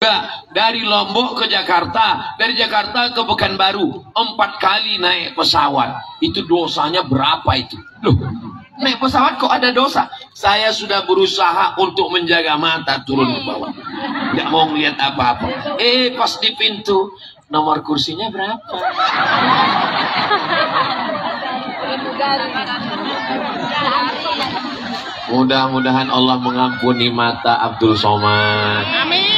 Coba dari Lombok ke Jakarta, dari Jakarta ke Pekanbaru, 4 kali naik pesawat. Itu dosanya berapa itu? Loh, naik pesawat kok ada dosa? Saya sudah berusaha untuk menjaga mata turun ke bawah, nggak mau melihat apa-apa. Pas di pintu, nomor kursinya berapa? Mudah-mudahan Allah mengampuni mata Abdul Somad. Amin.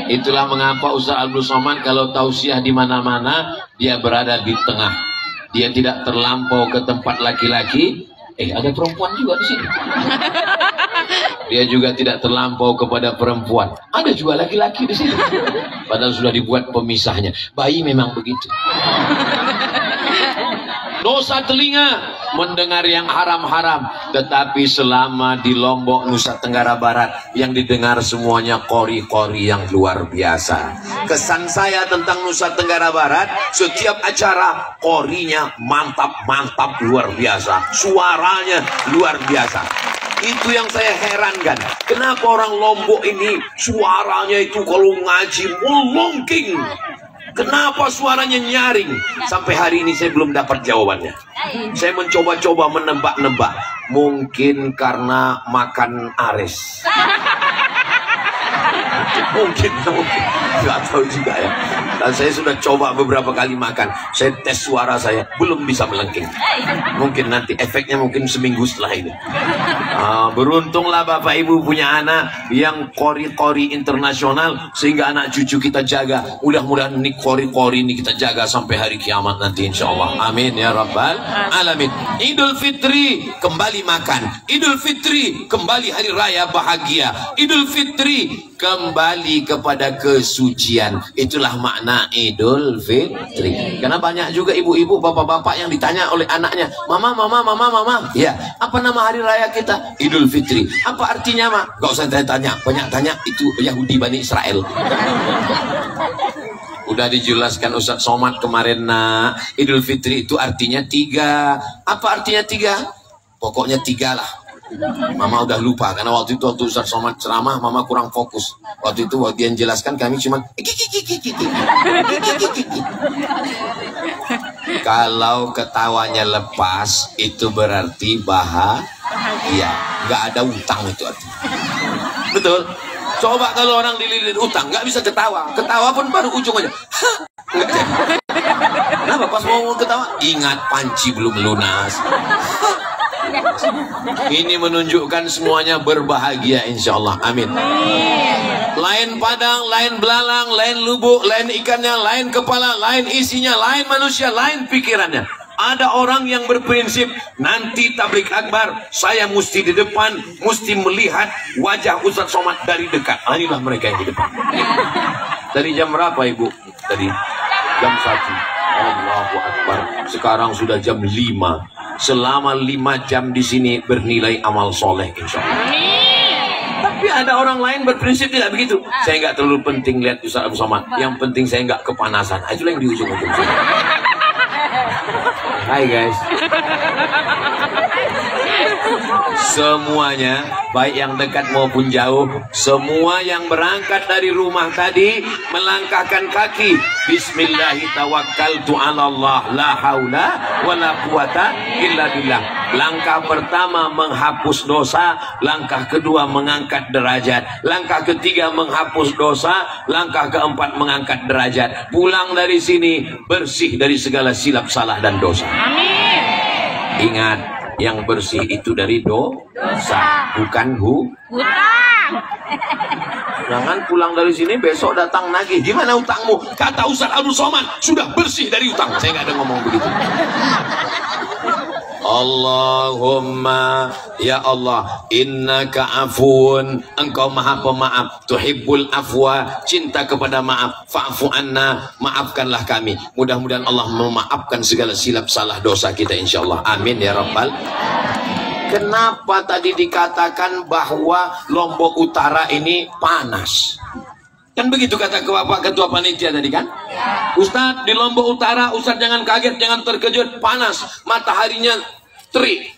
Itulah mengapa Ustaz Abdul Somad kalau tausiah di mana-mana dia berada di tengah. Dia tidak terlampau ke tempat laki-laki. Ada perempuan juga di sini. Dia juga tidak terlampau kepada perempuan. Ada juga laki-laki di sini. Padahal sudah dibuat pemisahnya. Bayi memang begitu. Dosa telinga mendengar yang haram-haram, tetapi selama di Lombok, Nusa Tenggara Barat, yang didengar semuanya kori-kori yang luar biasa. Kesan saya tentang Nusa Tenggara Barat, setiap acara korinya mantap-mantap luar biasa, suaranya luar biasa. Itu yang saya herankan. Kenapa orang Lombok ini suaranya itu kalau ngaji melengking? Kenapa suaranya nyaring? Sampai hari ini saya belum dapat jawabannya. Saya mencoba-coba menebak-nebak. Mungkin karena makan ares. Mungkin. Nggak tahu juga ya. Dan saya sudah coba beberapa kali makan. Saya tes suara saya, belum bisa melengking. Mungkin nanti efeknya mungkin seminggu setelah ini. Beruntunglah Bapak Ibu punya anak yang kori-kori internasional, sehingga anak cucu kita jaga. Mudah-mudahan ini kori-kori ini kita jaga sampai hari kiamat nanti insya Allah. Amin ya Rabbal Alamin. Idul Fitri kembali makan. Idul Fitri kembali hari raya bahagia. Idul Fitri kembali kepada kesucian. Itulah makna Idul Fitri. Karena banyak juga ibu-ibu, bapak-bapak yang ditanya oleh anaknya, mama, ya, apa nama hari raya kita? Idul Fitri. Apa artinya, Ma? Gak usah tanya, banyak tanya, itu Yahudi Bani Israel. Udah dijelaskan Ustaz Somad kemarin, nah, Idul Fitri itu artinya 3. Apa artinya 3? Pokoknya 3 lah. Mama udah lupa karena waktu itu waktu Ustaz Somad ceramah Mama kurang fokus. Waktu itu waktu dia menjelaskan kami cuma kalau ketawanya lepas itu berarti bahagia. Nggak ada utang itu artinya. Betul. Coba kalau orang dililit utang nggak bisa ketawa. Ketawa pun baru ujung aja. Kenapa pas mau ketawa? Ingat panci belum lunas. Ini menunjukkan semuanya berbahagia insya Allah. Amin. Lain padang, lain belalang, lain lubuk, lain ikannya, lain kepala, lain isinya, lain manusia, lain pikirannya. Ada orang yang berprinsip nanti tablik akbar saya mesti di depan, mesti melihat wajah Ustaz Somad dari dekat. Inilah mereka yang di depan. Dari jam berapa Ibu? Tadi jam 1. Allahu Akbar. Sekarang sudah jam 5. Selama 5 jam di sini bernilai amal soleh insya Allah. Tapi ada orang lain berprinsip tidak begitu. Saya nggak terlalu penting lihat Ustaz Abu Somad. Yang penting saya nggak kepanasan. Itulah yang di ujung-ujung. Hai guys. Semuanya, baik yang dekat maupun jauh, semua yang berangkat dari rumah tadi melangkahkan kaki. Bismillahirrahmanirrahim. La haula wa la quwata illa billah. Langkah pertama menghapus dosa, langkah kedua mengangkat derajat, langkah ketiga menghapus dosa, langkah keempat mengangkat derajat. Pulang dari sini bersih dari segala silap salah dan dosa. Amin. Ingat, yang bersih itu dari dosa, bukan hutang. Jangan pulang dari sini besok datang nagih. Gimana utangmu? Kata Ustaz Abdul Somad sudah bersih dari utang. Saya nggak ada ngomong begitu. Allahumma ya Allah, innaka afuun, engkau maha pemaaf, tuhibbul afwa, cinta kepada maaf, fa'fu anna, maafkanlah kami. Mudah-mudahan Allah memaafkan segala silap salah dosa kita insyaallah. Amin ya rabbal. Kenapa tadi dikatakan bahwa Lombok Utara ini panas? Kan begitu kata Bapak Ketua Panitia tadi kan? Ustadz di Lombok Utara, Ustadz jangan kaget, jangan terkejut, panas, mataharinya terik.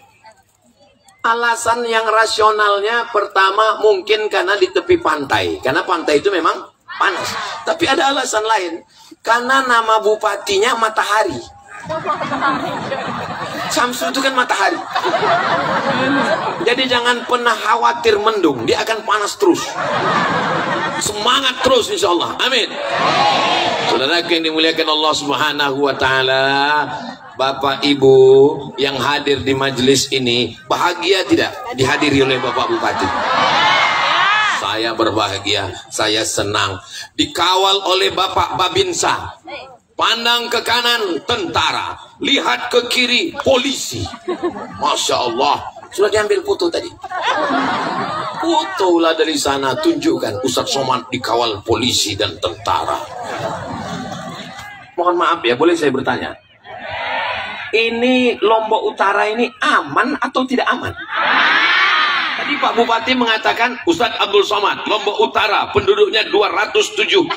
Alasan yang rasionalnya pertama mungkin karena di tepi pantai. Karena pantai itu memang panas. Tapi ada alasan lain, karena nama bupatinya Matahari. Samsu itu kan matahari. Jadi jangan pernah khawatir mendung, dia akan panas terus. Semangat terus insya Allah. Amin. Saudara yang dimuliakan Allah Subhanahu wa taala, Bapak Ibu yang hadir di majelis ini, bahagia tidak dihadiri oleh Bapak Bupati? Saya berbahagia, saya senang dikawal oleh Bapak Babinsa. Pandang ke kanan tentara, lihat ke kiri polisi. Masya Allah, sudah diambil foto tadi. Fotolah dari sana, tunjukkan Ustadz Somad dikawal polisi dan tentara. Mohon maaf ya, boleh saya bertanya? Ini Lombok Utara ini aman atau tidak aman? Tadi Pak Bupati mengatakan Ustadz Abdul Somad, Lombok Utara penduduknya 270.000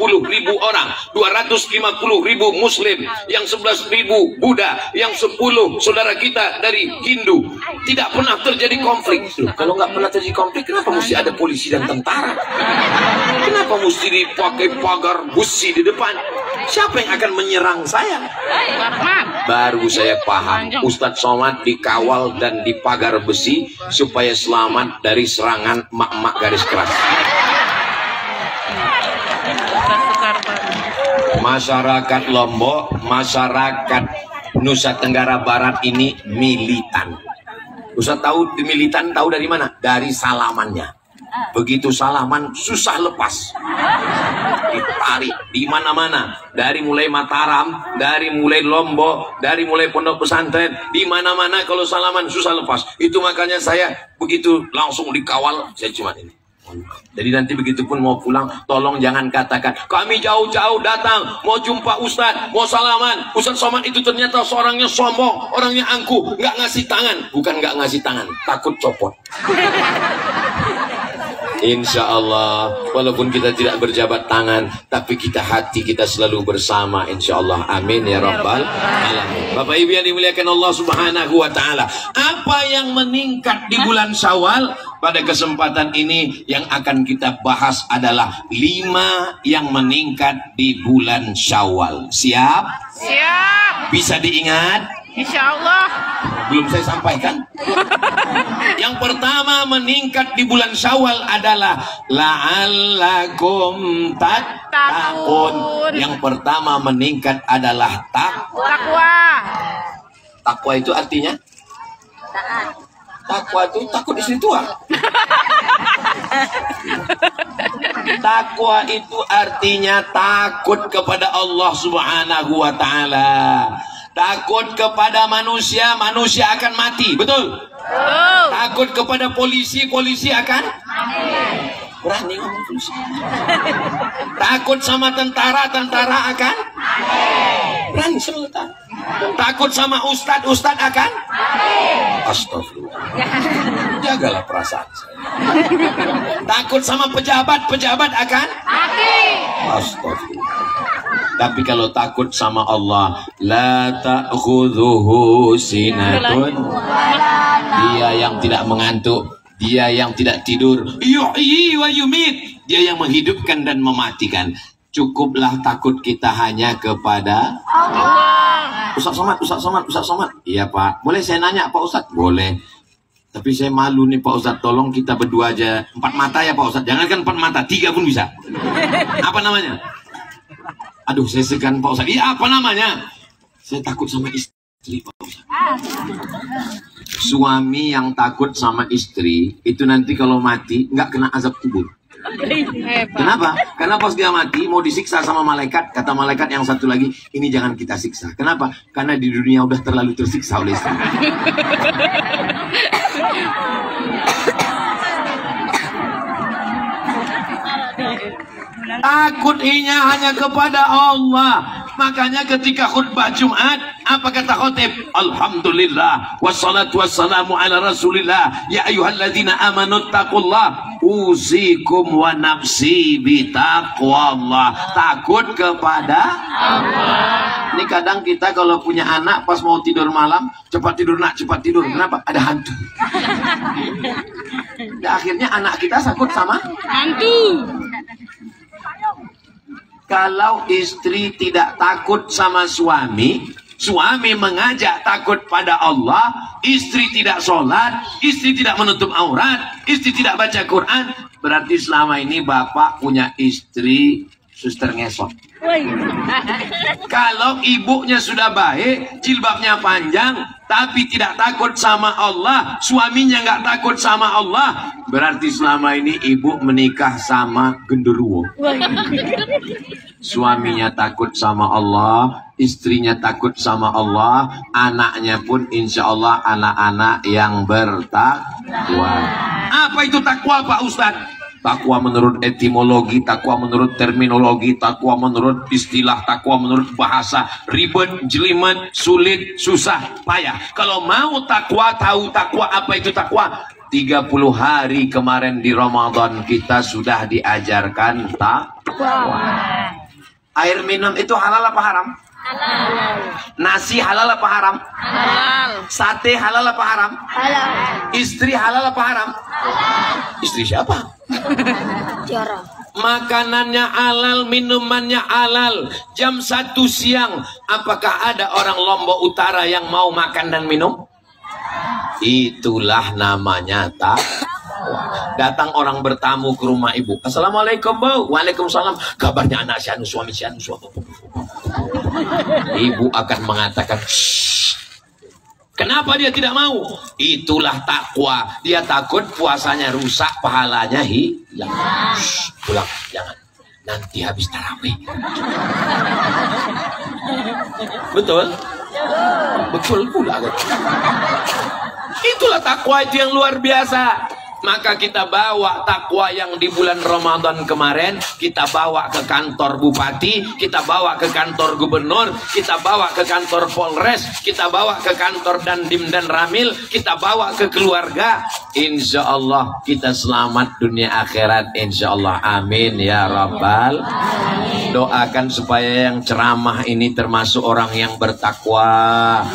orang, 250.000 Muslim, yang 11.000 Buddha, yang 10 saudara kita dari Hindu. Tidak pernah terjadi konflik. Loh, kalau nggak pernah terjadi konflik, kenapa mesti ada polisi dan tentara? Kenapa mesti dipakai pagar besi di depan? Siapa yang akan menyerang saya? Baru saya paham, Ustadz Somad dikawal dan dipagar besi supaya selamat dari serangan mak-mak garis keras. Masyarakat Lombok, masyarakat Nusa Tenggara Barat ini militan. Ustadz tahu militan, tahu dari mana? Dari salamannya. Begitu salaman susah lepas, ditarik di mana-mana, dari mulai Mataram, dari mulai Lombok, dari mulai pondok pesantren, di mana-mana kalau salaman susah lepas. Itu makanya saya begitu langsung dikawal. Saya cuma ini. Jadi nanti begitu pun mau pulang, tolong jangan katakan kami jauh-jauh datang mau jumpa Ustadz, mau salaman. Ustadz Somad itu ternyata seorangnya sombong, orangnya angkuh, nggak ngasih tangan. Bukan nggak ngasih tangan, takut copot. Insya Allah, walaupun kita tidak berjabat tangan, tapi kita hati kita selalu bersama. Insya Allah, amin ya rabbal alamin. Bapak Ibu yang dimuliakan Allah Subhanahu wa taala, apa yang meningkat di bulan Syawal? Pada kesempatan ini yang akan kita bahas adalah 5 yang meningkat di bulan Syawal. Siap? Siap. Bisa diingat? Insya Allah. Belum saya sampaikan. Yang pertama meningkat di bulan Syawal adalah la'allakum tattaqun. Yang pertama meningkat adalah takwa. Takwa itu artinya? Takwa itu takut istri tua. Takwa itu artinya takut kepada Allah Subhanahu wa taala. Takut kepada manusia, manusia akan mati, betul? Takut kepada polisi, polisi akan mati. Berani ngomong polisi. Takut sama tentara, tentara akan mati. Berani sama tentara. Takut sama ustadz, ustadz akan mati. Astagfirullah. Jagalah perasaan saya. Takut sama pejabat, pejabat akan mati. Astagfirullah. Tapi kalau takut sama Allah, la ta'khudhuhu sinatun, dia yang tidak mengantuk, dia yang tidak tidur, yuhyi wa yumit, dia yang menghidupkan dan mematikan. Cukuplah takut kita hanya kepada Allah. Ustaz Somad, Ustaz Somad, Ustaz Somad. Iya Pak, boleh saya nanya Pak Ustaz? Boleh. Tapi saya malu nih Pak Ustaz, tolong kita berdua aja. 4 mata ya Pak Ustaz, jangankan 4 mata, 3 pun bisa. Apa namanya? Aduh, saya segan Pak Ustaz. Iya, apa namanya? Saya takut sama istri Pak Ustaz. Suami yang takut sama istri itu nanti kalau mati nggak kena azab kubur. Kenapa? Karena pas dia mati mau disiksa sama malaikat. Kata malaikat yang satu lagi, ini jangan kita siksa. Kenapa? Karena di dunia udah terlalu tersiksa oleh istri. Takut hanya kepada Allah. Makanya ketika khutbah Jumat, apa kata khotib? Alhamdulillah wassalatu wassalamu ala rasulillah. Ya ayyuhalladzina amanu taqullah uzikum wa nafsi bitaqwallah. Takut kepada Allah. Ini kadang kita kalau punya anak pas mau tidur malam, cepat tidur nak, cepat tidur. Kenapa? Ada hantu. Dan akhirnya anak kita takut sama hantu. Kalau istri tidak takut sama suami, suami mengajak takut pada Allah, istri tidak sholat, istri tidak menutup aurat, istri tidak baca Quran, berarti selama ini bapak punya istri suster ngesot. Kalau ibunya sudah baik, jilbabnya panjang, tapi tidak takut sama Allah, suaminya nggak takut sama Allah, berarti selama ini ibu menikah sama genderuwo. Suaminya takut sama Allah, istrinya takut sama Allah, anaknya pun insya Allah anak-anak yang bertakwa. Apa itu takwa, Pak Ustadz? Takwa menurut etimologi, takwa menurut terminologi, takwa menurut istilah, takwa menurut bahasa, ribet, jelimet, sulit, susah, payah. Kalau mau takwa, tahu takwa, apa itu takwa? 30 hari kemarin di Ramadan kita sudah diajarkan takwa. Air minum itu halal apa haram? Halal. Nasi halal apa haram? Halal. Sate halal apa haram? Halal. Istri halal apa haram? Halal. Istri siapa? Tiara. Makanannya halal, minumannya halal. Jam 1 siang, apakah ada orang Lombok Utara yang mau makan dan minum? Itulah namanya takwa. Datang orang bertamu ke rumah ibu. Assalamualaikum, Bu. Waalaikumsalam. Kabarnya anak si anu, suami si anu, ibu akan mengatakan, shh. Kenapa dia tidak mau? Itulah takwa. Dia takut puasanya rusak, pahalanya hilang. Shh, pulang, jangan. Nanti habis tarawih. Betul? Betul pula. Itulah takwa itu yang luar biasa. Maka kita bawa takwa yang di bulan Ramadan kemarin, kita bawa ke kantor bupati, kita bawa ke kantor gubernur, kita bawa ke kantor Polres, kita bawa ke kantor Dandim dan Ramil, kita bawa ke keluarga. Insya Allah kita selamat dunia akhirat, insya Allah. Amin ya Rabbal. Doakan supaya yang ceramah ini termasuk orang yang bertakwa.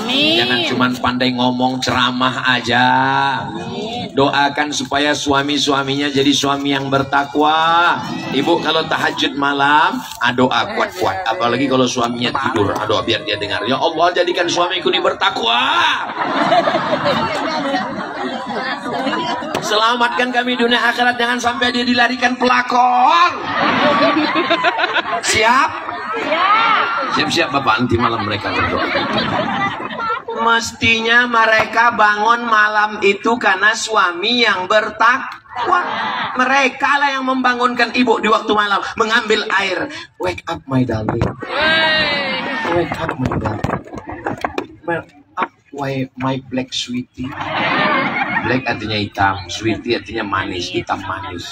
Jangan cuma pandai ngomong ceramah aja. Doakan supaya suami-suaminya jadi suami yang bertakwa. Ibu kalau tahajud malam, doa kuat-kuat. Apalagi kalau suaminya tidur, doa biar dia dengar. Ya Allah, jadikan suamiku ini bertakwa. Selamatkan kami dunia akhirat, jangan sampai dia dilarikan pelakor. Siap? Siap-siap Bapak, nanti malam mereka berdoa. Mestinya mereka bangun malam itu karena suami yang bertakwa. Mereka lah yang membangunkan ibu di waktu malam, mengambil air. Wake up my darling. Wake up my darling. Wake up my black sweetie. Black artinya hitam, sweetie artinya manis, hitam manis.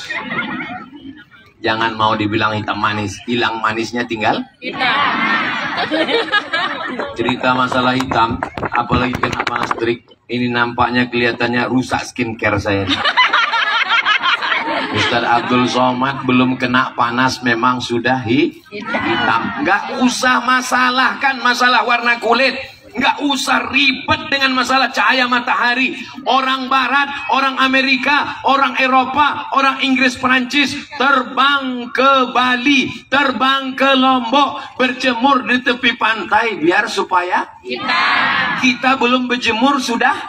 Jangan mau dibilang hitam manis, hilang manisnya tinggal hitam. Cerita masalah hitam, apalagi kena panas terik, ini nampaknya kelihatannya rusak skincare saya. Ustaz Abdul Somad belum kena panas memang sudah hitam. Nggak usah masalahkan masalah warna kulit. Nggak usah ribet dengan masalah cahaya matahari. Orang Barat, orang Amerika, orang Eropa, orang Inggris, Perancis terbang ke Bali, terbang ke Lombok, berjemur di tepi pantai biar supaya kita belum berjemur sudah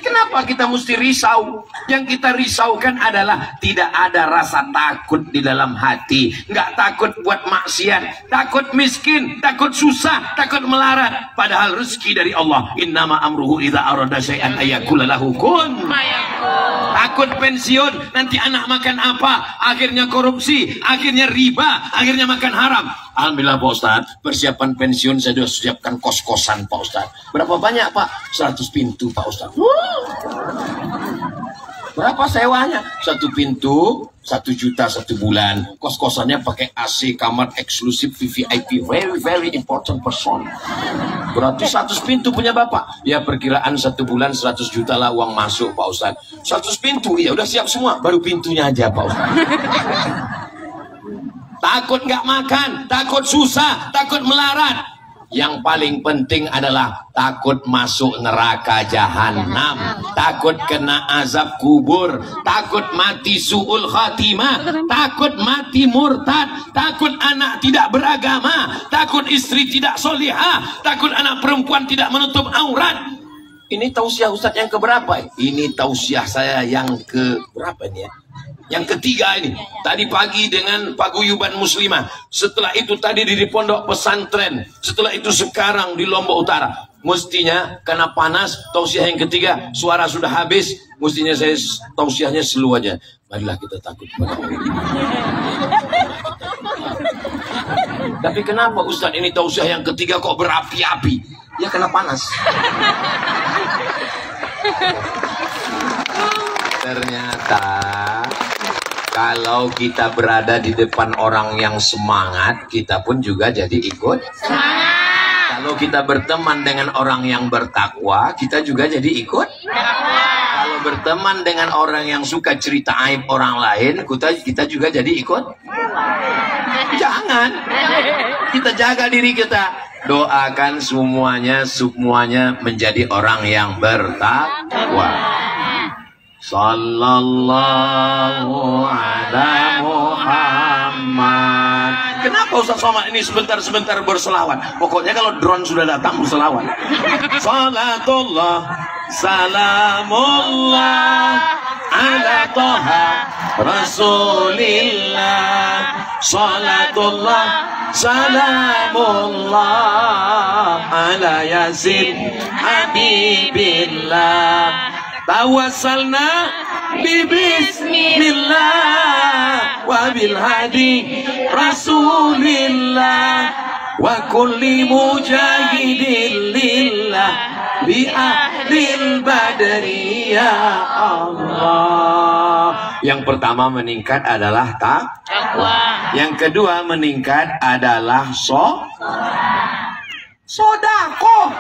Kenapa kita mesti risau? Yang kita risaukan adalah tidak ada rasa takut di dalam hati. Nggak takut buat maksiat, takut miskin, takut susah, takut melarat. Padahal rezeki dari Allah. Innama amruhu idza arada syai'an ayaqula lahu kun fayakun. Takut pensiun, nanti anak makan apa? Akhirnya korupsi, akhirnya riba, akhirnya makan haram. Alhamdulillah Pak Ustaz, persiapan pensiun saya sudah siapkan kos-kosan Pak Ustaz. Berapa banyak Pak? 100 pintu Pak Ustaz. Berapa sewanya? 1 pintu 1 juta 1 bulan. Kos-kosannya pakai AC, kamar eksklusif VVIP, very important person. Berarti 100 pintu punya Bapak. Ya perkiraan 1 bulan 100 juta lah uang masuk Pak Ustaz. 100 pintu, ya udah siap semua. Baru pintunya aja Pak Ustaz. Takut nggak makan, takut susah, takut melarat. Yang paling penting adalah takut masuk neraka jahanam, takut kena azab kubur, takut mati su'ul khatimah, takut mati murtad, takut anak tidak beragama, takut istri tidak solihah, takut anak perempuan tidak menutup aurat. Ini tausiah Ustadz yang keberapa? Ini tausiah saya yang keberapa ini ya? Yang ketiga ini. Tadi pagi dengan paguyuban muslimah. Setelah itu tadi di pondok pesantren. Setelah itu sekarang di Lombok Utara. Mestinya karena panas, tausiah yang ketiga, suara sudah habis. Mestinya saya tausiahnya slow aja. Marilah kita takut pada Allah. Tapi kenapa Ustadz ini tausiah yang ketiga kok berapi-api? Ya karena panas. Ternyata kalau kita berada di depan orang yang semangat, kita pun juga jadi ikut semangat. Kalau kita berteman dengan orang yang bertakwa, kita juga jadi ikut takwa. Kalau berteman dengan orang yang suka cerita aib orang lain, kita juga jadi ikut. Jangan. Kita jaga diri kita. Doakan semuanya menjadi orang yang bertakwa. Sallallahu ala Muhammad. Kenapa Ustaz Somad ini sebentar-sebentar berselawat? Pokoknya kalau drone sudah datang berselawat. Salatullah salamullah ala Toha Rasulillah. Salatullah salamullah ala Yasin Habibillah. Tawassalna bismillah wa bil hadi Rasulillah wa kulli mujahidin lillah bi ahlil badri ya Allah. Yang pertama meningkat adalah takwa. Yang kedua meningkat adalah sodako.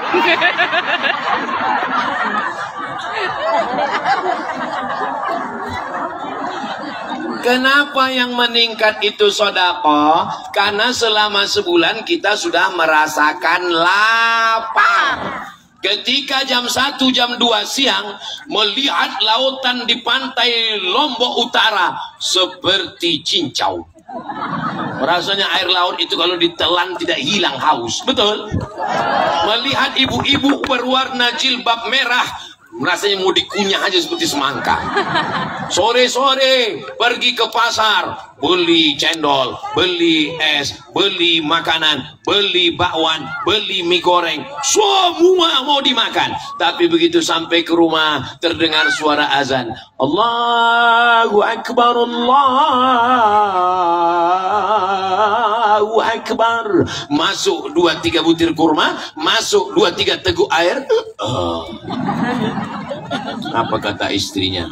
Kenapa yang meningkat itu sodako? Karena selama sebulan kita sudah merasakan lapar. Ketika jam 1, jam 2 siang melihat lautan di pantai Lombok Utara seperti cincau. Rasanya air laut itu kalau ditelan tidak hilang haus. Betul? Melihat ibu-ibu berwarna jilbab merah, rasanya mau dikunyah aja seperti semangka. Sore-sore pergi ke pasar, beli cendol, beli es, beli makanan, beli bakwan, beli mie goreng, semua mau dimakan. Tapi begitu sampai ke rumah terdengar suara azan, Allahu Akbar, Allahu Akbar. Masuk 2-3 butir kurma, masuk 2-3 teguk air. Apa kata istrinya?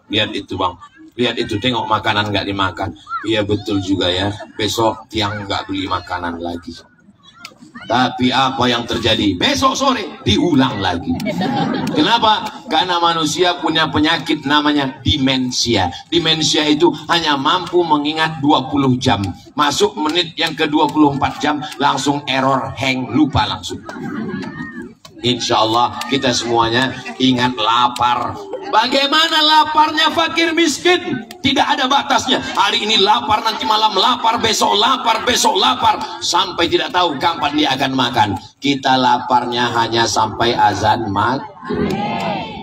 Lihat itu bang, lihat itu, tengok makanan nggak dimakan. Iya betul juga ya, besok tiang nggak beli makanan lagi. Tapi apa yang terjadi? Besok sore diulang lagi. Kenapa? Karena manusia punya penyakit namanya demensia. Demensia itu hanya mampu mengingat 20 jam. Masuk menit yang ke 24 jam langsung error, hang, lupa langsung. Insya Allah kita semuanya ingat lapar. Bagaimana laparnya fakir miskin? Tidak ada batasnya. Hari ini lapar, nanti malam lapar, besok lapar, besok lapar, sampai tidak tahu kapan dia akan makan. Kita laparnya hanya sampai azan maghrib.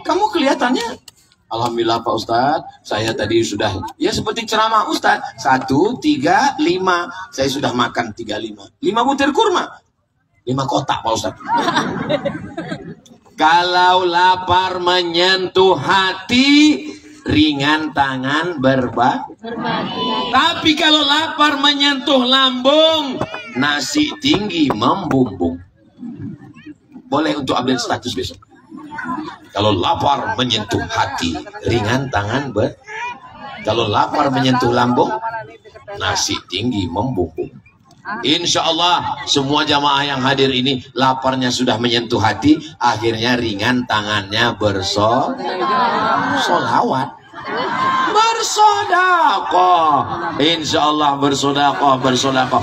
Kamu kelihatannya, alhamdulillah Pak Ustadz, saya tadi sudah, ya seperti ceramah Ustadz, 1, 3, 5, saya sudah makan 3, 5 butir kurma, 5 kotak Pak Ustadz. Kalau lapar menyentuh hati, ringan tangan berbagi. Tapi kalau lapar menyentuh lambung, nasi tinggi membumbung. Boleh untuk update status besok. Kalau lapar menyentuh hati, ringan tangan Kalau lapar menyentuh lambung, nasi tinggi membumbung. Insya Allah semua jamaah yang hadir ini laparnya sudah menyentuh hati, akhirnya ringan tangannya bersolawat. bersodakoh. Insya Allah bersodakoh.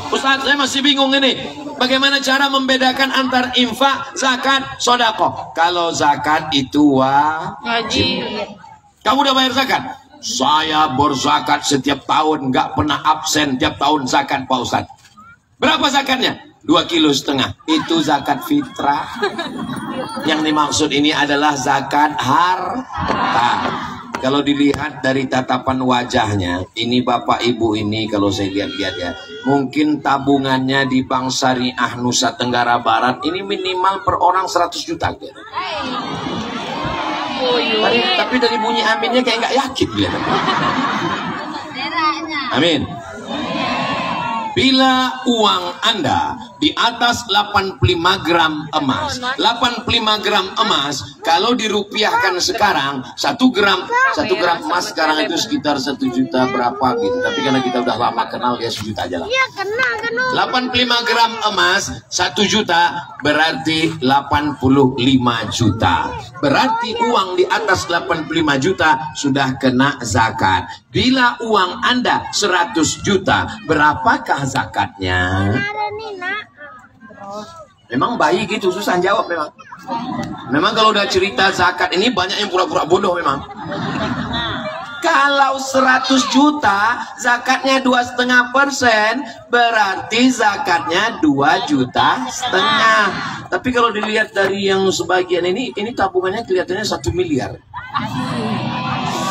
Ustaz, saya masih bingung ini. Bagaimana cara membedakan antar infak, zakat, sodakoh? Kalau zakat itu wajib. Kamu udah bayar zakat? Saya berzakat setiap tahun, nggak pernah absen tiap tahun zakat, Pak Ustaz. Berapa zakatnya? 2,5 kilo. Itu zakat fitrah. Yang dimaksud ini adalah zakat harta. Kalau dilihat dari tatapan wajahnya, ini bapak ibu ini kalau saya lihat-lihat ya, mungkin tabungannya di Bank Syariah Nusa Tenggara Barat ini minimal per orang 100 juta. Gitu. Tapi dari bunyi aminnya kayak nggak yakin dia. Amin. Bila uang Anda di atas 85 gram emas, 85 gram emas, kalau dirupiahkan sekarang, 1 gram emas sekarang itu sekitar 1 juta berapa gitu. Tapi karena kita udah lama kenal, ya 1 juta aja lah. 85 gram emas, 1 juta berarti 85 juta. Berarti uang di atas 85 juta sudah kena zakat. Bila uang Anda 100 juta, berapakah zakatnya? Memang bayi gitu, susah jawab memang. Memang kalau udah cerita zakat ini banyak yang pura-pura bodoh memang. Kalau 100 juta, zakatnya 2,5%, berarti zakatnya 2,5 juta. Tapi kalau dilihat dari yang sebagian ini tabungannya kelihatannya 1 miliar.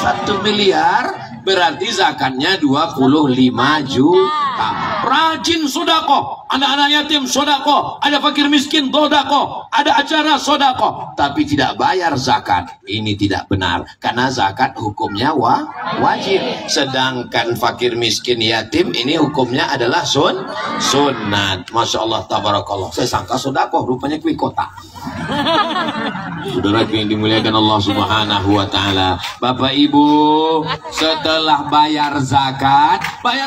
1 miliar berarti zakatnya 25 juta. Rajin sodakoh, anak-anak yatim sodakoh, ada fakir miskin sodakoh, ada acara sodakoh, tapi tidak bayar zakat. Ini tidak benar, karena zakat hukumnya wajib. Sedangkan fakir miskin yatim ini hukumnya adalah sunat. Masya Allah, tabarakallah. Saya sangka sodakoh, rupanya kue kotak. Saudara yang dimuliakan Allah Subhanahu wa Ta'ala, Bapak Ibu, setelah bayar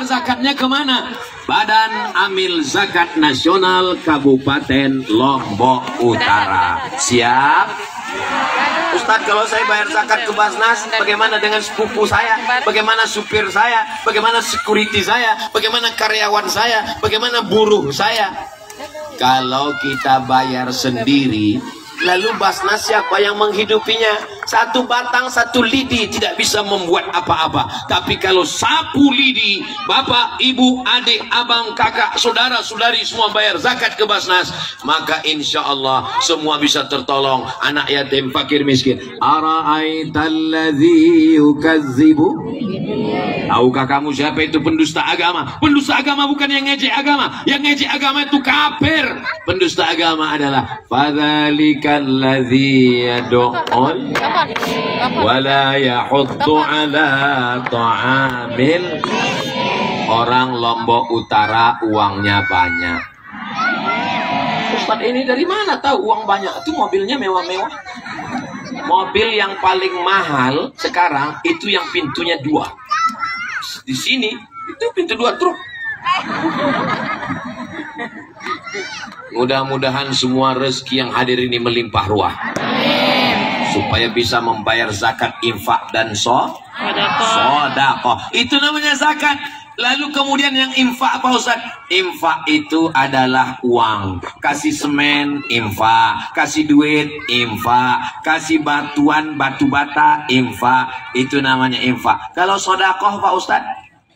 zakatnya kemana? Badan Amil Zakat Nasional Kabupaten Lombok Utara. Siap? Ustadz, kalau saya bayar zakat ke Basnas, bagaimana dengan sepupu saya? Bagaimana supir saya? Bagaimana security saya? Bagaimana karyawan saya? Bagaimana buruh saya? Kalau kita bayar sendiri, lalu Basnas siapa yang menghidupinya? 1 batang 1 lidi tidak bisa membuat apa-apa. Tapi kalau 1 lidi, bapak, ibu, adik, abang, kakak, saudara, saudari semua bayar zakat ke Basnas, maka insya Allah semua bisa tertolong. Anak yatim, fakir miskin. Ara'aitalladzi yukazzibu? Tahukah kamu siapa itu pendusta agama? Pendusta agama bukan yang ngejek agama. Yang ngejek agama itu kafir. Pendusta agama adalah fadzalikalladzi yad'ul wala yahuddu ala ta'amil. Orang Lombok Utara uangnya banyak. Ustaz, ini dari mana tahu uang banyak? Itu mobilnya mewah-mewah. Mobil yang paling mahal sekarang itu yang pintunya 2. Di sini itu pintu 2 truk. Mudah-mudahan semua rezeki yang hadir ini melimpah ruah, supaya bisa membayar zakat, infak, dan sodakoh. Itu namanya zakat. Lalu kemudian yang infak apa Ustaz? Infak itu adalah uang. Kasih semen, infak. Kasih duit, infak. Kasih batuan, batu bata, infak. Itu namanya infak. Kalau sodakoh Pak Ustaz?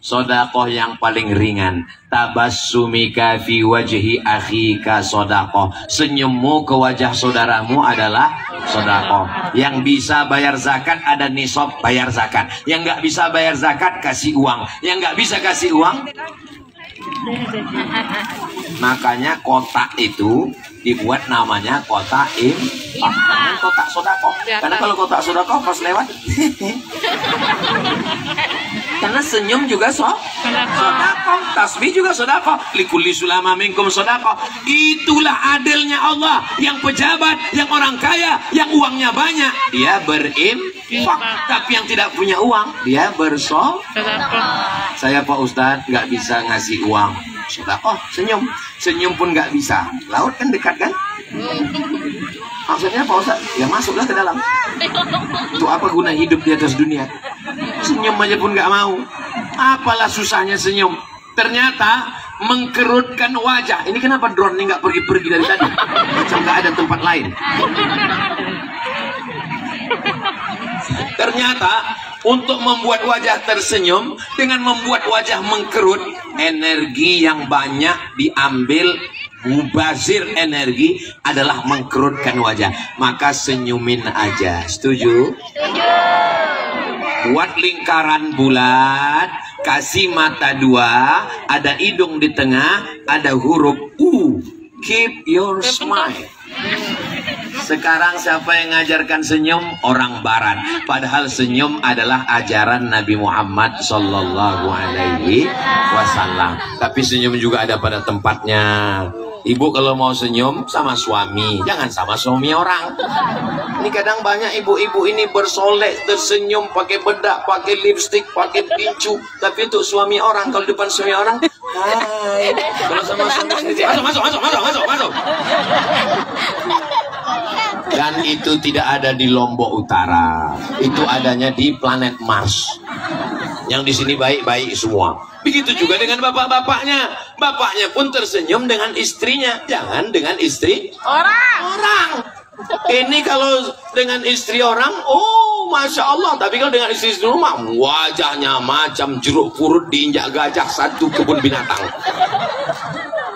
Sodakoh yang paling ringan. Tabassumika fi wajhi akhika sodakoh. Senyummu ke wajah saudaramu adalah sodakoh. Yang bisa bayar zakat ada nisab bayar zakat. Yang nggak bisa bayar zakat kasih uang. Yang nggak bisa kasih uang, makanya kotak itu dibuat namanya kotak infak, jangan kotak sodakoh. Karena kalau kotak sodakoh pas lewat karena senyum juga sodakoh, tasbih juga sodakoh, likulli sulama minkum sodakoh. Itulah adilnya Allah. Yang pejabat, yang orang kaya, yang uangnya banyak, dia berinfak. Tapi yang tidak punya uang, dia bersodakoh. Saya Pak Ustadz nggak bisa ngasih uang sodakoh, senyum pun nggak bisa. Laut kan dekat kan? Maksudnya Pak Ustadz, ya masuklah ke dalam. Untuk apa guna hidup di atas dunia? Senyum aja pun nggak mau. Apalah susahnya senyum? Ternyata mengkerutkan wajah. Ini kenapa drone ini nggak pergi-pergi dari tadi? Macam nggak ada tempat lain. Ternyata untuk membuat wajah tersenyum dengan membuat wajah mengkerut, energi yang banyak diambil, mubazir energi adalah mengkerutkan wajah. Maka senyumin aja. Setuju? Setuju. Buat lingkaran bulat, kasih mata dua, ada hidung di tengah, ada huruf U. Keep your smile. Sekarang siapa yang ngajarkan senyum? Orang barat. Padahal senyum adalah ajaran Nabi Muhammad Sallallahu Alaihi Wasallam. Tapi senyum juga ada pada tempatnya. Ibu kalau mau senyum sama suami, jangan sama suami orang. Ini kadang banyak ibu-ibu ini bersolek, tersenyum, pakai bedak, pakai lipstik, pakai pincu. Tapi untuk suami orang, kalau depan suami orang, hai. Kalau sama suami sendiri, masuk. Dan itu tidak ada di Lombok Utara. Itu adanya di planet Mars. Yang di sini baik-baik semua. Begitu juga dengan bapak-bapaknya. Bapaknya pun tersenyum dengan istrinya. Jangan dengan istri orang. Ini kalau dengan istri orang, oh Masya Allah. Tapi kalau dengan istri rumah, wajahnya macam jeruk purut diinjak gajah satu kebun binatang.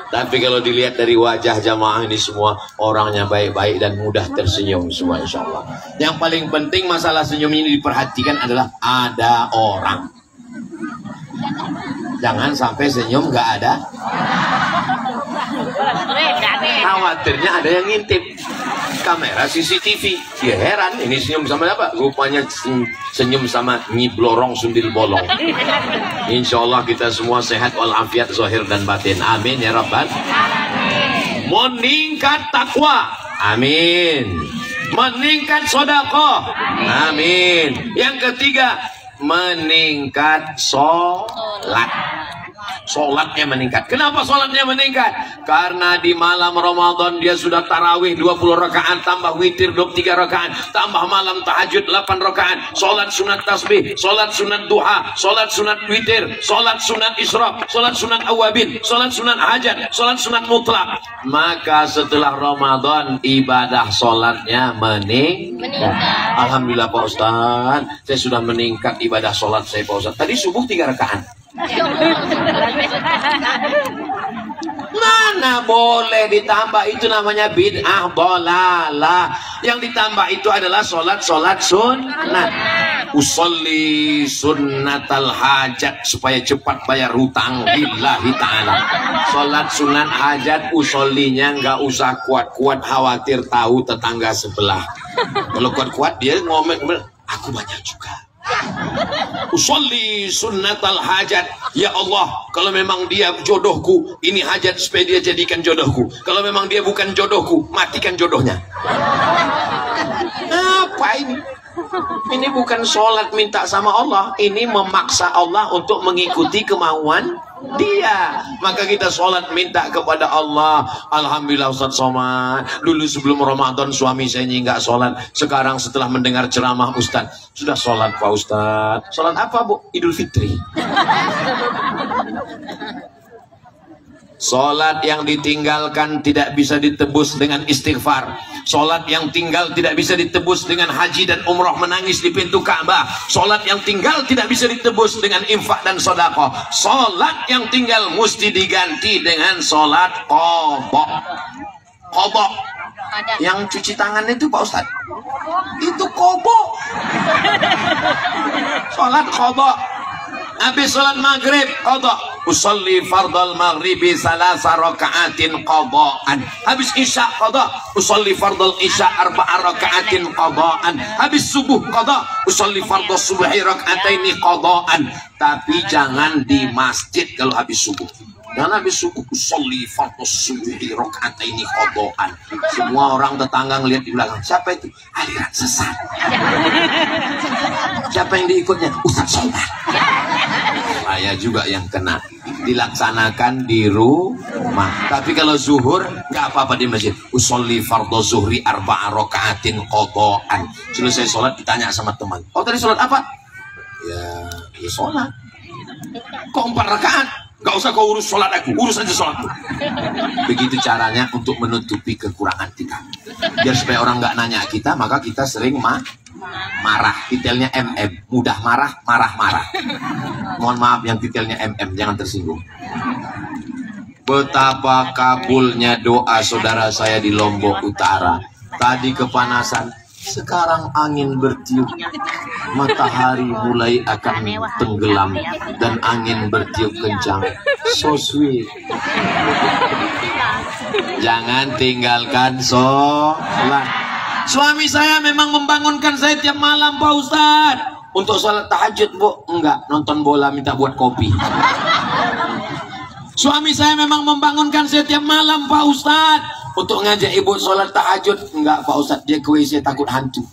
Tapi kalau dilihat dari wajah jamaah ini semua, orangnya baik-baik dan mudah tersenyum semua insya Allah. Yang paling penting masalah senyum ini diperhatikan adalah ada orang. Jangan sampai senyum nggak ada. Khawatirnya ada yang ngintip. Kamera CCTV. Ya heran, ini senyum sama apa? Rupanya senyum sama Nyi Blorong Sundil Bolong. Insya Allah kita semua sehat walafiat zahir dan batin. Amin ya Rabbal. Meningkat takwa. Amin. Meningkat sedekah. Amin. Yang ketiga, meningkat sholat. Sholatnya meningkat. Kenapa sholatnya meningkat? Karena di malam Ramadan dia sudah tarawih 20 rakaat, tambah witir 23 rakaat, tambah malam tahajud 8 rakaat, sholat sunat tasbih, sholat sunat duha, sholat sunat witir, sholat sunat isyraq, sholat sunat awabin, sholat sunat hajat, sholat sunat mutlak. Maka setelah Ramadan ibadah sholatnya meningkat. Alhamdulillah Pak Ustaz, saya sudah meningkat ibadah sholat saya Pak Ustaz. Tadi subuh 3 rakaat. Mana boleh ditambah, itu namanya bid'ah dolalah. Yang ditambah itu adalah sholat sunnah. Usolli sunnatal hajat, supaya cepat bayar hutang lillahi ta'ala. Sholat sunat hajat usollinya nggak usah kuat-kuat, khawatir tahu tetangga sebelah. Kalau kuat-kuat dia ngomong, aku banyak juga. Usolli sunnatal hajat. Ya Allah, kalau memang dia jodohku, ini hajat supaya dia jadikan jodohku. Kalau memang dia bukan jodohku, matikan jodohnya. Apa ini? Ini bukan sholat minta sama Allah, ini memaksa Allah untuk mengikuti kemauan dia. Maka kita sholat minta kepada Allah. Alhamdulillah Ustaz Somad, dulu sebelum Ramadan suami saya nggak sholat. Sekarang setelah mendengar ceramah Ustaz, sudah sholat Pak Ustaz. Sholat apa Bu? Idul Fitri. Sholat yang ditinggalkan tidak bisa ditebus dengan istighfar. Sholat yang tinggal tidak bisa ditebus dengan haji dan umroh menangis di pintu Ka'bah. Sholat yang tinggal tidak bisa ditebus dengan infak dan sedekah. Sholat yang tinggal mesti diganti dengan sholat qadha. Qadha yang cuci tangan itu Pak Ustaz, itu qadha. Sholat qadha. Habis sholat maghrib qadha, usolli fardal maghribi salasa raka'atin qadhaan. Habis isya qadha, usolli fardal isya arba'a raka'atin qadhaan. Habis subuh qadha, usolli fardal subhi raka'ataini qadhaan. Tapi jangan di masjid kalau habis subuh. Dan habis subuh usolli fardal subhi raka'ataini qadhaan. Semua orang tetangga ngelihat di belakang, siapa itu? Aliran sesat. Siapa yang diikutnya? Ustaz Somad. Saya juga yang kena. Dilaksanakan di rumah. Tapi kalau zuhur nggak apa-apa di masjid. Usolli fardhu zuhri arba'a raka'atin qadhaan. Selesai sholat ditanya sama teman, oh tadi sholat apa? Ya Ya sholat. Kok 4 rakaat? Gak usah kau urus sholat aku, urus aja sholatku. Begitu caranya untuk menutupi kekurangan kita. Biar supaya orang nggak nanya kita, maka kita sering marah. Titelnya MM, mudah marah, marah-marah. Mohon maaf yang titelnya MM, jangan tersinggung. Betapa kabulnya doa saudara saya di Lombok Utara. Tadi kepanasan, sekarang angin bertiup. Matahari mulai akan tenggelam dan angin bertiup kencang. So sweet. Jangan tinggalkan sholat. Suami saya memang membangunkan saya tiap malam, Pak Ustadz. Untuk sholat tahajud, Bu? Enggak, nonton bola minta buat kopi. Suami saya memang membangunkan saya tiap malam, Pak Ustadz. Untuk ngajak ibu sholat tahajud. Enggak, Pak Ustadz, dia ke WC takut hantu.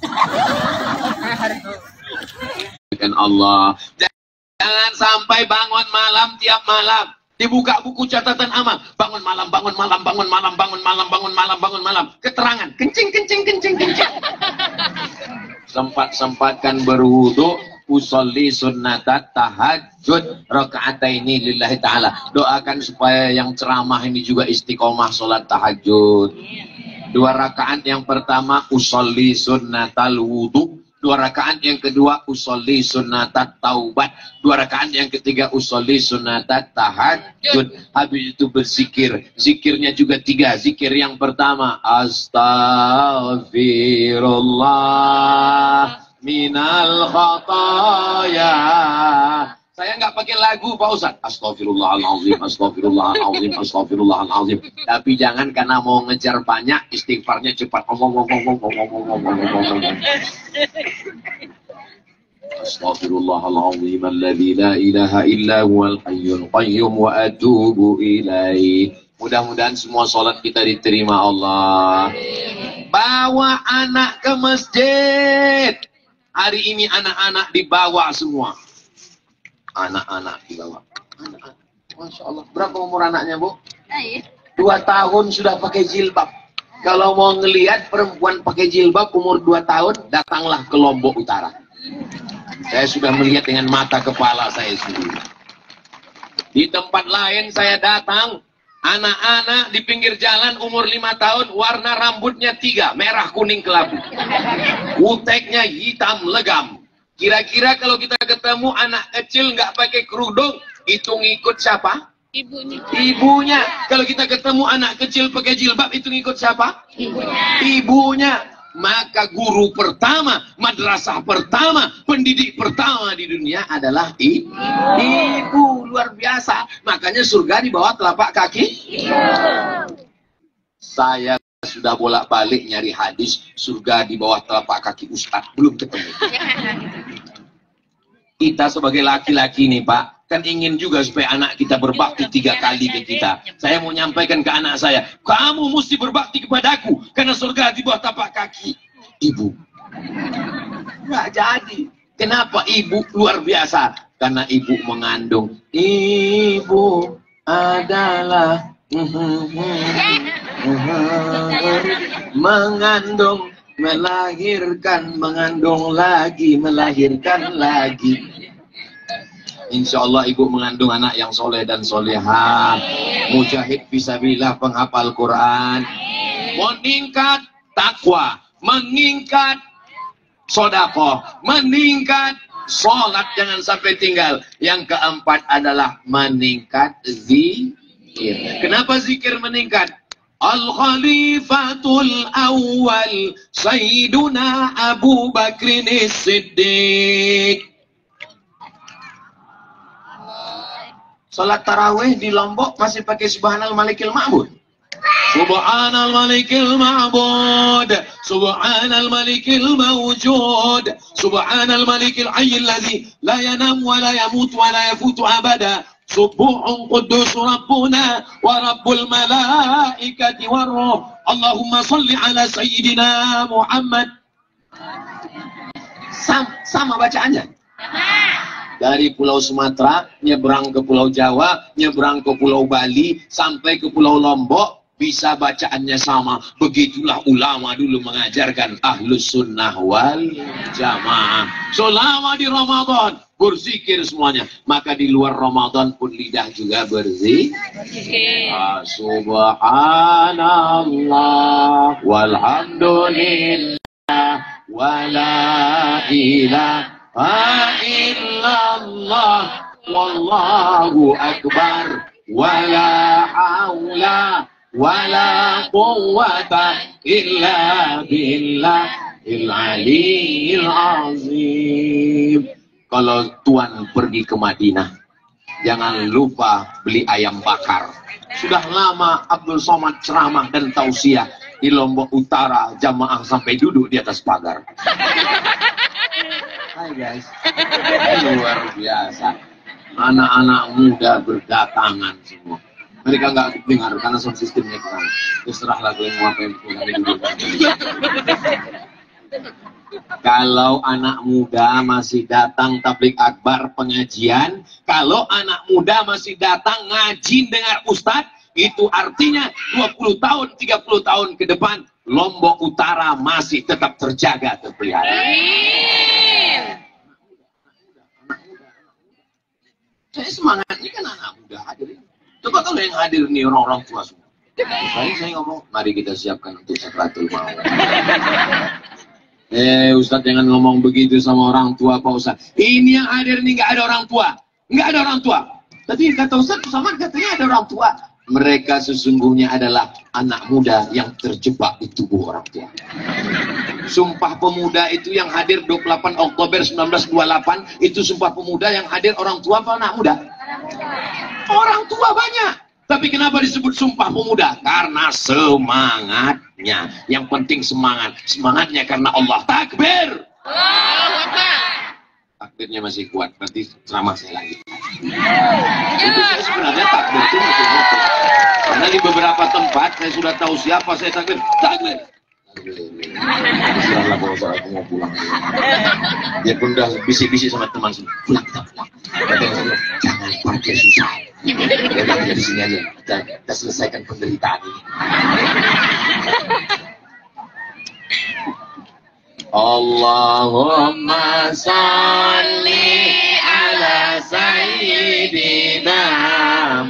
Allah, jangan sampai bangun malam tiap malam dibuka buku catatan amal, bangun malam, bangun malam, bangun malam, bangun malam, bangun malam, bangun malam, keterangan kencing kencing kencing kencing. Sempatkan berwudu, usolli sunnatat tahajud rakaataini lillahi ta'ala. Doakan supaya yang ceramah ini juga istiqomah sholat tahajud. 2 rakaat yang pertama usolli sunnatal wudu, 2 rakaat yang kedua usolli sunnatat taubat, 2 rakaat yang ketiga usolli sunnatat tahajud. Habis itu berzikir, zikirnya juga 3. Zikir yang pertama astaghfirullah minal khataya. Saya nggak pakai lagu, Pak Ustadz. Astagfirullahaladzim, astagfirullahaladzim, astagfirullahaladzim. Tapi jangan karena mau ngejar banyak, istighfarnya cepat. Astagfirullahaladzim, alladzi la ilaha illa huwal hayyul qayyum wa atubu ilaih. Mudah-mudahan semua sholat kita diterima Allah. Bawa anak ke masjid. Hari ini anak-anak dibawa semua. Anak-anak dibawa. Anak-anak. Masya Allah. Berapa umur anaknya, Bu? 2 tahun sudah pakai jilbab. Kalau mau ngelihat perempuan pakai jilbab umur 2 tahun, datanglah ke Lombok Utara. Saya sudah melihat dengan mata kepala saya sendiri. Di tempat lain saya datang, anak-anak di pinggir jalan umur 5 tahun, warna rambutnya 3, merah, kuning, kelabu. Uteknya hitam legam. Kira-kira kalau kita ketemu anak kecil nggak pakai kerudung, itu ngikut siapa? Ibunya. Ibunya. Kalau kita ketemu anak kecil pakai jilbab, itu ngikut siapa? Ibunya. Ibunya. Maka guru pertama, madrasah pertama, pendidik pertama di dunia adalah ibu. Luar biasa. Makanya surga di bawah telapak kaki. Saya sudah bolak-balik nyari hadis surga di bawah telapak kaki Ustadz, belum ketemu. Kita sebagai laki-laki nih Pak, kan ingin juga supaya anak kita berbakti 3 kali ke kita. Saya mau nyampaikan ke anak saya, kamu mesti berbakti kepadaku karena surga di bawah telapak kaki ibu. Nggak jadi. Kenapa? Ibu luar biasa. Karena ibu mengandung. Ibu adalah mengandung, melahirkan, mengandung lagi, melahirkan lagi. Insya Allah ibu mengandung anak yang soleh dan solehah, mujahid fisabilillah, penghafal Quran, meningkat takwa, meningkat sodakoh, meningkat sholat, jangan sampai tinggal. Yang keempat adalah meningkat zikir. Kenapa zikir meningkat? Al-Khalifatul Awwal Sayyiduna Abu Bakrin Siddiq. Salat tarawih di Lombok masih pakai Subhanal Malikil Ma'bud. Subhanal Malikil Ma'bud, Subhanal Malikil Mawjud, Subhanal Malikil Hayyil Ladzi la yanam wa la yamut wa la yafutu abada. Subuhun Quddus Rabbuna wa Rabbul Malaikati Warruh. Allahumma salli ala Sayyidina Muhammad. Sama bacaannya. Dari Pulau Sumatera, nyebrang ke Pulau Jawa, nyebrang ke Pulau Bali, sampai ke Pulau Lombok, bisa bacaannya sama. Begitulah ulama dulu mengajarkan Ahlus Sunnah wal Jamaah. Selama di Ramadan, berzikir semuanya. Maka di luar Ramadan pun lidah juga berzikir. Subhanallah walhamdulillah wala ilaha illallah wallahu akbar wala haula wala quwwata illa billahil aliyil azim. Kalau Tuan pergi ke Madinah, jangan lupa beli ayam bakar. Sudah lama Abdul Somad ceramah dan tausiah di Lombok Utara, jamaah sampai duduk di atas pagar. Hai guys, luar biasa. Anak-anak muda berdatangan semua. Mereka nggak dengar karena sound systemnya kurang. Terserah lagu yang mau apa yang dulu. Kalau anak muda masih datang tablik akbar pengajian, kalau anak muda masih datang ngaji dengar ustadz, itu artinya 20 tahun, 30 tahun ke depan Lombok Utara masih tetap terjaga, terpelihara. Saya semangat ini kan anak muda hadir. Coba kalau yang hadir nih orang-orang tua semua. Makanya saya ngomong, mari kita siapkan untuk Sakratul Maut. Ustadz jangan ngomong begitu sama orang tua Pak Ustadz. Ini yang hadir nih nggak ada orang tua, nggak ada orang tua. Tadi kata Ustadz sama katanya ada orang tua. Mereka sesungguhnya adalah anak muda yang terjebak di tubuh orang tua. Sumpah Pemuda itu yang hadir 28 Oktober 1928 itu Sumpah Pemuda yang hadir orang tua apa anak muda? Orang tua banyak. Tapi kenapa disebut Sumpah Pemuda? Karena semangatnya. Yang penting semangat. Semangatnya karena Allah. Takbir. Takbirnya masih kuat. Berarti ceramah saya lagi. Itu saya sebenarnya takbir itu masih kuat. Karena di beberapa tempat saya sudah tahu siapa saya takbir. Takbir. Istirahatlah kalau saya aku mau pulang. Dia pun udah bisik-bisik sama teman semua. Pulang. Jangan parkir susah. Kita di sini aja. Kita selesaikan penderitaan ini. Allahumma salli ala sayyidina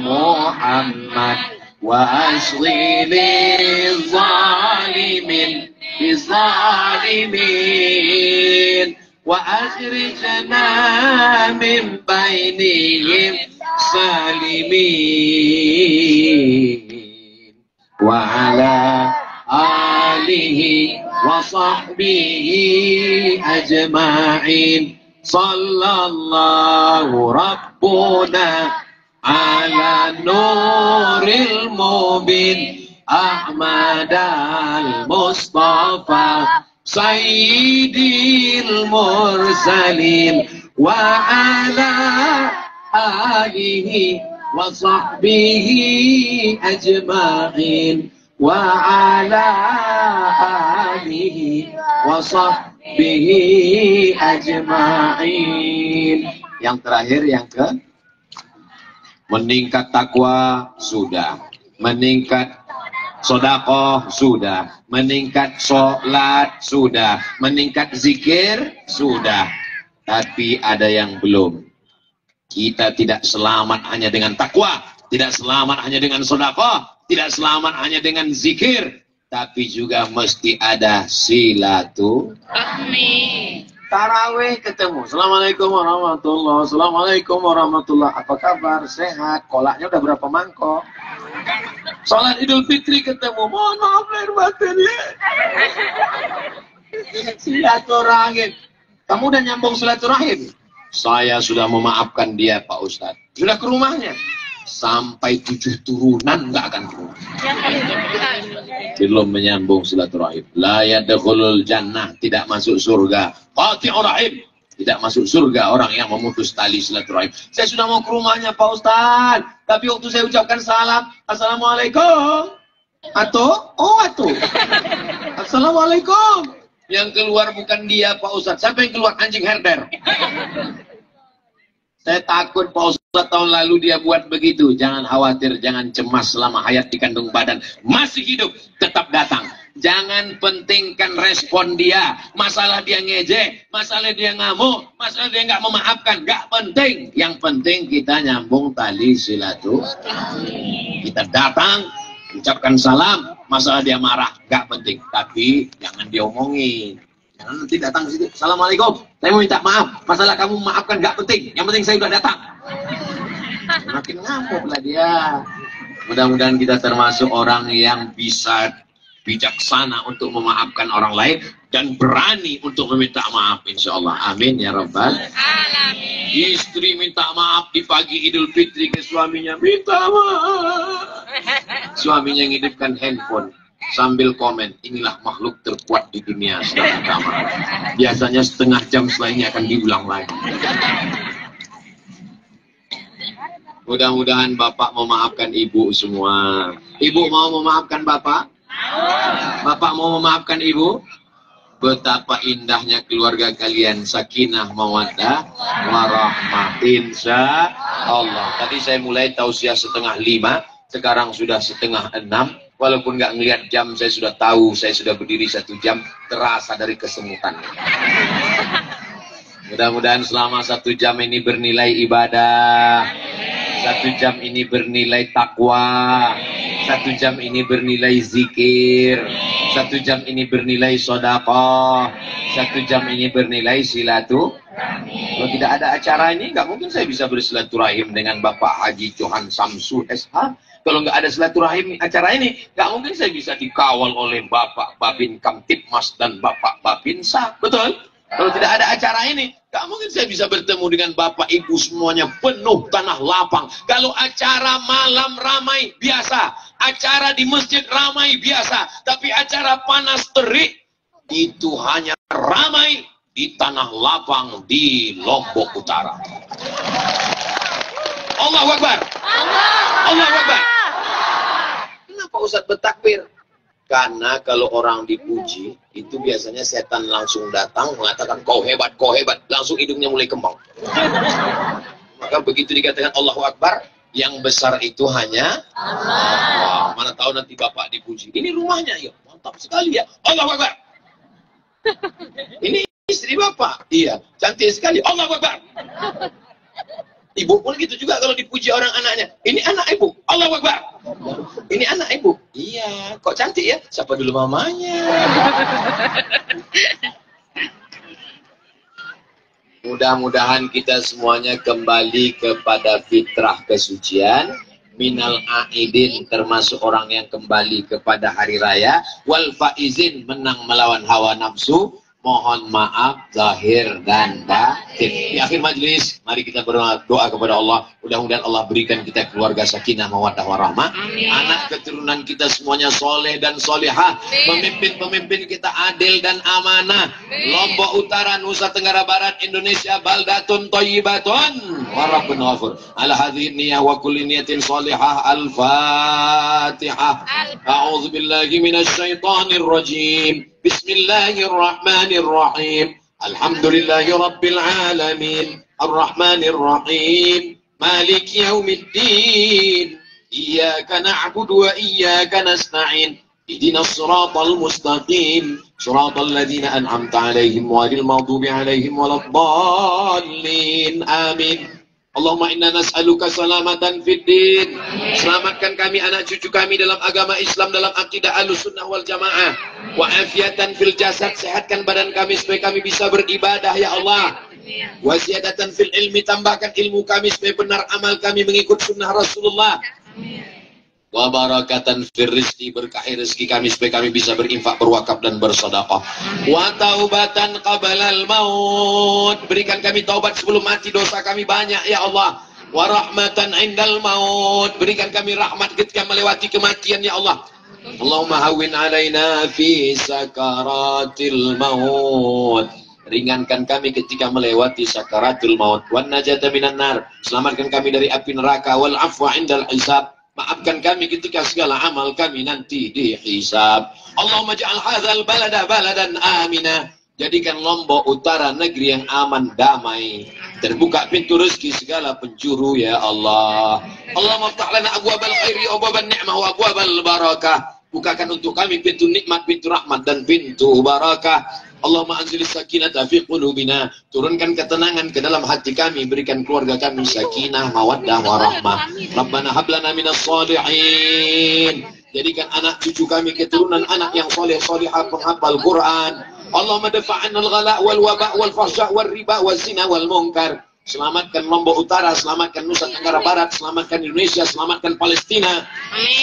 Muhammad wa ashli lizalimin bizalimin wa akhrijna min bainihim salimin wa ala alihi wa sahbihi ajma'in sallallahu rabbuna ala nuril mubin Ahmad al-Mustafa sayyidil mursalin wa ala alihi wa sahbihi ajma'in wa ala alihi wa sahbihi ajma'in. Yang terakhir yang ke meningkat takwa sudah, meningkat sedekah sudah, meningkat sholat sudah, meningkat zikir sudah, tapi ada yang belum. Kita tidak selamat hanya dengan takwa, tidak selamat hanya dengan sedekah, tidak selamat hanya dengan zikir, tapi juga mesti ada silaturahmi. Tarawih ketemu. Assalamualaikum warahmatullahi wabarakatuh. Assalamualaikum warahmatullahi wabarakatuh. Apa kabar? Sehat? Kolaknya udah berapa mangkok? Salat Idul Fitri ketemu. Mohon maaf lahir batin ya. Silaturahim. Kamu udah nyambung silaturahim? Saya sudah memaafkan dia Pak Ustadz. Sudah ke rumahnya. Sampai 7 turunan nggak akan ke rumah. Belum menyambung silaturahim. La yadkhulul jannah, tidak masuk surga. Qati'ur rahim, tidak masuk surga orang yang memutus tali silaturahim. Saya sudah mau ke rumahnya Pak Ustadz, tapi waktu saya ucapkan salam, assalamualaikum, atau assalamualaikum, yang keluar bukan dia Pak Ustadz. Siapa yang keluar? Anjing herder. Saya takut Pak Ustadz tahun lalu dia buat begitu. Jangan khawatir, jangan cemas selama hayat di kandung badan masih hidup, tetap datang. Jangan pentingkan respon dia. Masalah dia ngejek, masalah dia ngamuk, masalah dia nggak memaafkan, nggak penting. Yang penting kita nyambung tali silaturahmi. Kita datang, ucapkan salam, masalah dia marah, nggak penting. Tapi jangan diomongin. Jangan nanti datang ke situ, assalamualaikum, saya mau minta maaf, masalah kamu maafkan nggak penting. Yang penting saya udah datang. Makin ngamuk lah dia. Mudah-mudahan kita termasuk orang yang bisa bijaksana untuk memaafkan orang lain dan berani untuk meminta maaf, insya Allah. Amin ya rabbal alamin. Istri minta maaf di pagi Idul Fitri ke suaminya, minta maaf. Suaminya ngidupkan handphone sambil komen, inilah makhluk terkuat di dunia sedang minta maaf. Biasanya setengah jam setelah ini akan diulang lagi. Mudah-mudahan Bapak memaafkan Ibu semua. Ibu mau memaafkan Bapak? Bapak mau memaafkan Ibu? Betapa indahnya keluarga kalian, sakinah mawaddah warahmah, insya Allah. Tadi saya mulai tausiah 4:30, sekarang sudah 5:30. Walaupun nggak ngelihat jam, saya sudah tahu saya sudah berdiri 1 jam, terasa dari kesemutan. Mudah-mudahan selama 1 jam ini bernilai ibadah. 1 jam ini bernilai takwa, 1 jam ini bernilai zikir, 1 jam ini bernilai sedekah, 1 jam ini bernilai silaturahmi. Kalau tidak ada acara ini, nggak mungkin saya bisa bersilaturahim dengan Bapak Haji Johan Samsu SH. Kalau nggak ada silaturahim acara ini, nggak mungkin saya bisa dikawal oleh Bapak Babin Kamtipmas dan Bapak Babinsa. Betul? Kalau tidak ada acara ini, gak mungkin saya bisa bertemu dengan Bapak Ibu semuanya penuh tanah lapang. Kalau acara malam ramai biasa, acara di masjid ramai biasa, tapi acara panas terik itu hanya ramai di tanah lapang di Lombok Utara. Allahu Akbar. Allahu Akbar. Kenapa Ustaz bertakbir? Karena kalau orang dipuji, itu biasanya setan langsung datang mengatakan kau hebat, langsung hidungnya mulai kembang. Maka begitu dikatakan Allahu Akbar, yang besar itu hanya Allah. Mana tahu nanti Bapak dipuji. Ini rumahnya, ya mantap sekali ya. Allahu Akbar. Ini istri Bapak, iya cantik sekali. Allahu Akbar. Ibu pun gitu juga kalau dipuji orang anaknya. Ini anak ibu. Allahu Akbar. Ini anak ibu. Iya, kok cantik ya? Siapa dulu mamanya? Mudah-mudahan kita semuanya kembali kepada fitrah kesucian. Minal aidin, termasuk orang yang kembali kepada hari raya. Wal faizin, menang melawan hawa nafsu. Mohon maaf zahir dan batin. Di akhir majlis, mari kita berdoa kepada Allah. Mudah-mudahan Allah berikan kita keluarga sakinah mawaddah warahmah. Anak keturunan kita semuanya soleh dan solehah. Pemimpin-pemimpin kita adil dan amanah. Lombok Utara, Nusa Tenggara Barat, Indonesia, baldatun thayyibatun wa rabbun ghafur. Ala hadhihi niyyah wa kulli niyatin solehah. Al-Fatihah. A'udzu billahi minasyaitonir rajim. Bismillahirrahmanirrahim. Alhamdulillahi rabbil alamin. Ar-Rahmanir-Rahim. Maliki yaumiddin. Iyyaka na'budu wa iyyaka nasta'in. Ihdinas siratal mustaqim. Siratal ladzina an'amta 'alaihim ghairil maghdubi 'alaihim waladdallin. Amin. Allahumma inna nas'aluka salamatan fid din. Selamatkan kami, anak cucu kami dalam agama Islam, dalam akidah Ahlussunnah wal Jamaah. Wa afiatan fil jasad, sehatkan badan kami supaya kami bisa beribadah ya Allah. Wa ziyadatan fil ilmi, tambahkan ilmu kami supaya benar amal kami mengikut sunnah Rasulullah. Wa barakatan fir rizqi, berkahi rezeki kami supaya kami bisa berinfak, berwakaf dan bersedekah. Wa taubatan qablal maut, berikan kami taubat sebelum mati, dosa kami banyak ya Allah. Wa rahmatan indal maut, berikan kami rahmat ketika melewati kematian ya Allah. Allahumma hawwin alaina fi sakaratil maut, ringankan kami ketika melewati sakaratul maut. Wan najata minan nar, selamatkan kami dari api neraka. Wal afwa indal hisab, maafkan kami ketika segala amal kami nanti dihisab. Allahumma ja'al hadzal balada baladan amina, jadikan Lombok Utara negeri yang aman, damai, terbuka pintu rezeki segala penjuru ya Allah. Allahumma ftah lana abwabal khairi wa abwaban ni'mah wa abwabal barakah Bukakan untuk kami pintu nikmat, pintu rahmat, dan pintu barakah. Allahumma anzilis sakinata fi qulubina. Turunkan ketenangan ke dalam hati kami. Berikan keluarga kami sakinah, mawaddah, warahmah. Rabbana hablana minas shalihin. Jadikan anak cucu kami keturunan anak yang soleh, solihah, penghafal Quran. Allahumma dafa'anna al-ghala' wal waba' wal fahsya' wal riba wal zina wal munkar. Selamatkan Lombok Utara, selamatkan Nusa Tenggara Barat, selamatkan Indonesia, selamatkan Palestina,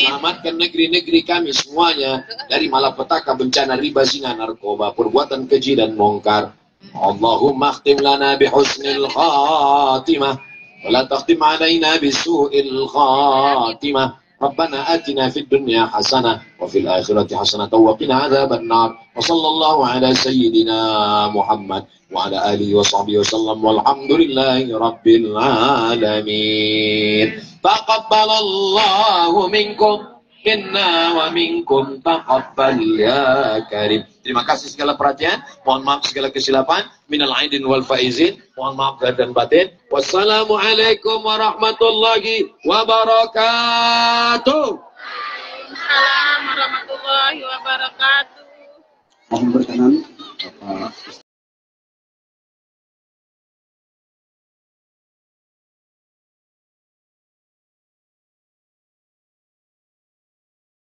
selamatkan negeri-negeri kami semuanya dari malapetaka, bencana, riba, zina, narkoba, perbuatan keji dan mungkar. Allahumma khtim lana bihusnil khatimah, wa la takhtim alaina bisu'il khatimah. Rabbana atina fid dunya hasanah wa fil akhirati hasanah wa qina adzaban nar. Wa sallallahu ala sayyidina Muhammad wa ala alihi wa sahbihi wasallam walhamdulillahi rabbil alamin. Taqabbalallahu minkum minna wa minkum taqabbal ya karim. Terima kasih segala perhatian, mohon maaf segala kesilapan, minal aidin wal faizin, mohon maaf lahir dan batin. Wassalamualaikum warahmatullahi wabarakatuh. Waalaikumsalam warahmatullahi wabarakatuh.